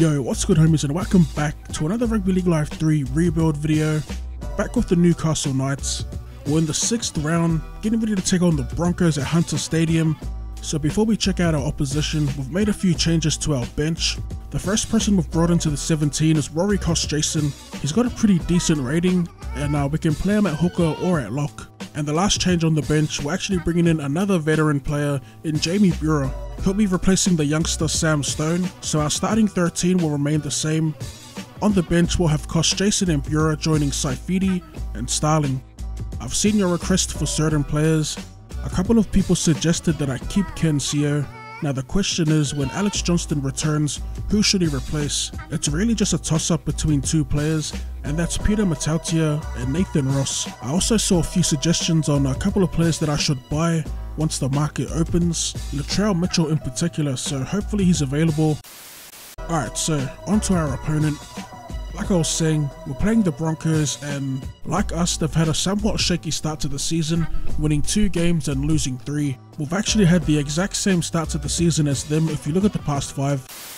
Yo, what's good homies, and welcome back to another Rugby League Live 3 rebuild video. Back with the Newcastle Knights. We're in the 6th round, getting ready to take on the Broncos at Hunter Stadium. So before we check out our opposition, we've made a few changes to our bench. The first person we've brought into the 17 is Jason. He's got a pretty decent rating, and we can play him at hooker or at lock. And the last change on the bench, we're actually bringing in another veteran player in Jamie Buehrer. He'll be replacing the youngster Sam Stone, so our starting 13 will remain the same. On the bench, we'll have Jason and Buehrer joining Saifidi and Starling. I've seen your request for certain players. A couple of people suggested that I keep Ken Sio. Now the question is, when Alex Johnston returns, who should he replace? It's really just a toss-up between two players, and that's Peter Matautia and Nathan Ross. I also saw a few suggestions on a couple of players that I should buy once the market opens, Latrell Mitchell in particular, so hopefully he's available. Alright, so on to our opponent. Like I was saying, we're playing the Broncos, and like us, they've had a somewhat shaky start to the season, winning 2 games and losing 3. We've actually had the exact same start to the season as them if you look at the past 5.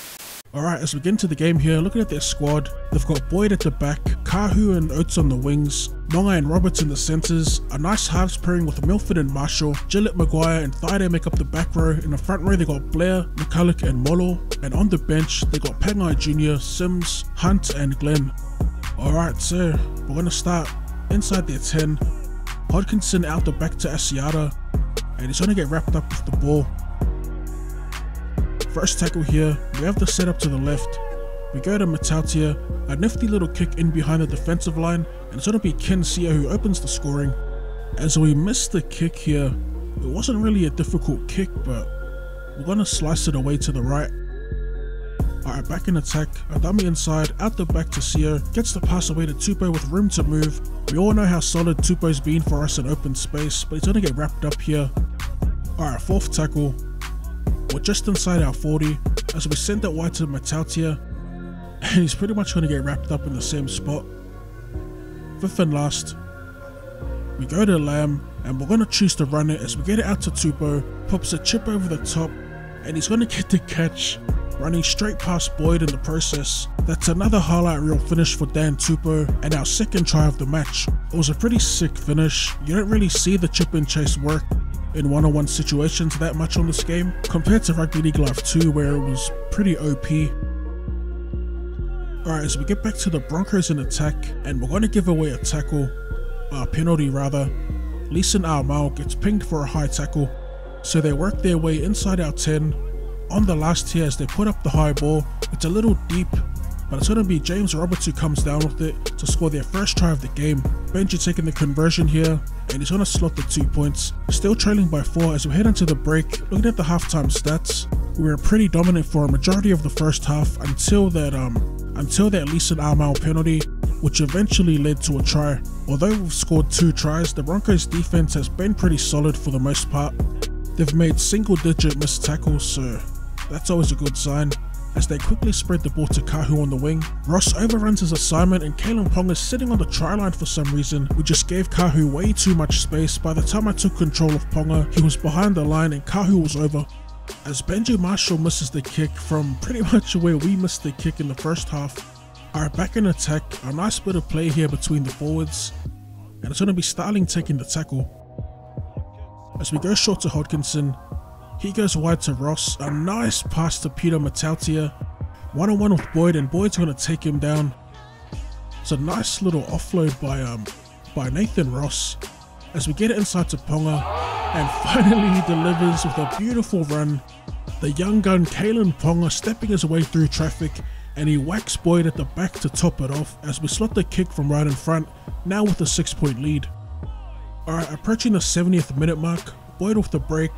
Alright, as we get into the game here, looking at their squad, they've got Boyd at the back, Kahu and Oates on the wings, Monga and Roberts in the centres, a nice halves pairing with Milford and Marshall, Gillett, Maguire and Thaiday make up the back row. In the front row they got Blair, McCulloch and Molo, and on the bench they got Pangai Jr., Sims, Hunt and Glenn. Alright, so we're going to start inside their 10, Hodkinson out the back to Asiata, and he's going to get wrapped up with the ball. First tackle here, we have the setup to the left. We go to Matautia, a nifty little kick in behind the defensive line, and it's going to be Ken Sio who opens the scoring. As we missed the kick here, it wasn't really a difficult kick, but we're going to slice it away to the right. Alright, back in attack, a dummy inside, out the back to Sio, gets the pass away to Tupou with room to move. We all know how solid Tupou's been for us in open space, but he's going to get wrapped up here. Alright, 4th tackle. We're just inside our 40 as we send it wide to Matautia, and he's pretty much going to get wrapped up in the same spot. 5th and last, we go to Lamb, and we're going to choose to run it as we get it out to Tupou, pops a chip over the top, and he's going to get the catch, running straight past Boyd in the process. That's another highlight reel finish for Dan Tupou, and our 2nd try of the match. It was a pretty sick finish. You don't really see the chip and chase work in one-on-one situations that much on this game, compared to Rugby League Live 2 where it was pretty OP. Alright, as we get back to the Broncos in attack, and we're going to give away a tackle, penalty rather. Lucian gets pinged for a high tackle, so they work their way inside our 10. On the last here as they put up the high ball, it's a little deep, but it's going to be James Roberts who comes down with it to score their first try of the game. Benji taking the conversion here, and he's going to slot the 2 points. Still trailing by 4 as we head into the break. Looking at the halftime stats, we were pretty dominant for a majority of the first half until that Lucian penalty, which eventually led to a try. Although we've scored 2 tries, the Broncos defense has been pretty solid for the most part. They've made single-digit missed tackles, so that's always a good sign. As they quickly spread the ball to Kahu on the wing. Ross overruns his assignment and Kalen Pong is sitting on the try line for some reason. We just gave Kahu way too much space. By the time I took control of Ponga, he was behind the line and Kahu was over. As Benji Marshall misses the kick from pretty much where we missed the kick in the first half. Alright, back in attack, a nice bit of play here between the forwards, and it's going to be Starling taking the tackle. As we go short to Hodkinson, he goes wide to Ross, a nice pass to Peter Matautia, one-on-one with Boyd, and Boyd's going to take him down. It's a nice little offload by Nathan Ross as we get it inside to Ponga, and finally he delivers with a beautiful run. The young gun Kalen Ponga stepping his way through traffic, and he whacks Boyd at the back to top it off as we slot the kick from right in front, now with a 6-point lead. Alright, approaching the 70th minute mark, Boyd off the break,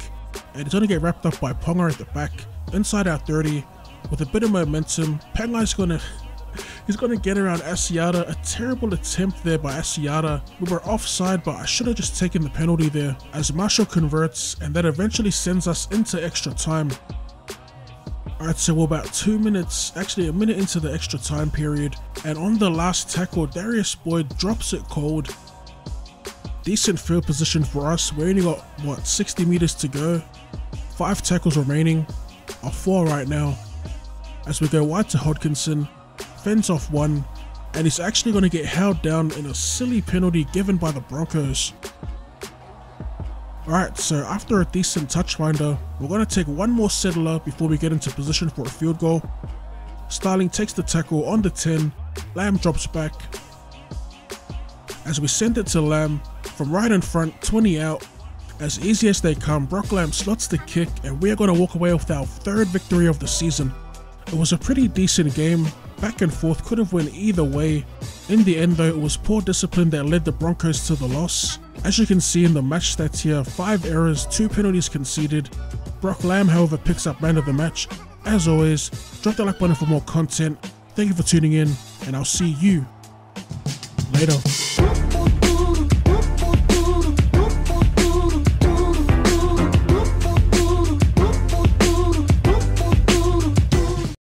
and he's going to get wrapped up by Ponga at the back, inside our 30, with a bit of momentum. Pangai's he's going to get around Asiata, a terrible attempt there by Asiata. We were offside, but I should have just taken the penalty there, as Marshall converts, and that eventually sends us into extra time. Alright, so we're about 2 minutes, actually a minute into the extra time period, and on the last tackle, Darius Boyd drops it cold. Decent field position for us. We only got, what, 60 meters to go. 5 tackles remaining. 4 right now. as we go wide to Hodkinson, fends off one, and he's actually going to get held down in a silly penalty given by the Broncos. Alright, so after a decent touchfinder, we're going to take one more settler before we get into position for a field goal. Starling takes the tackle on the 10, Lamb drops back. As we send it to Lamb, from right in front, 20 out. As easy as they come, Brock Lamb slots the kick, and we are going to walk away with our third victory of the season. It was a pretty decent game, back and forth, could have went either way. In the end though, it was poor discipline that led the Broncos to the loss. As you can see in the match stats here, 5 errors, 2 penalties conceded. Brock Lamb however picks up man of the match. As always, drop the like button for more content. Thank you for tuning in, and I'll see you later.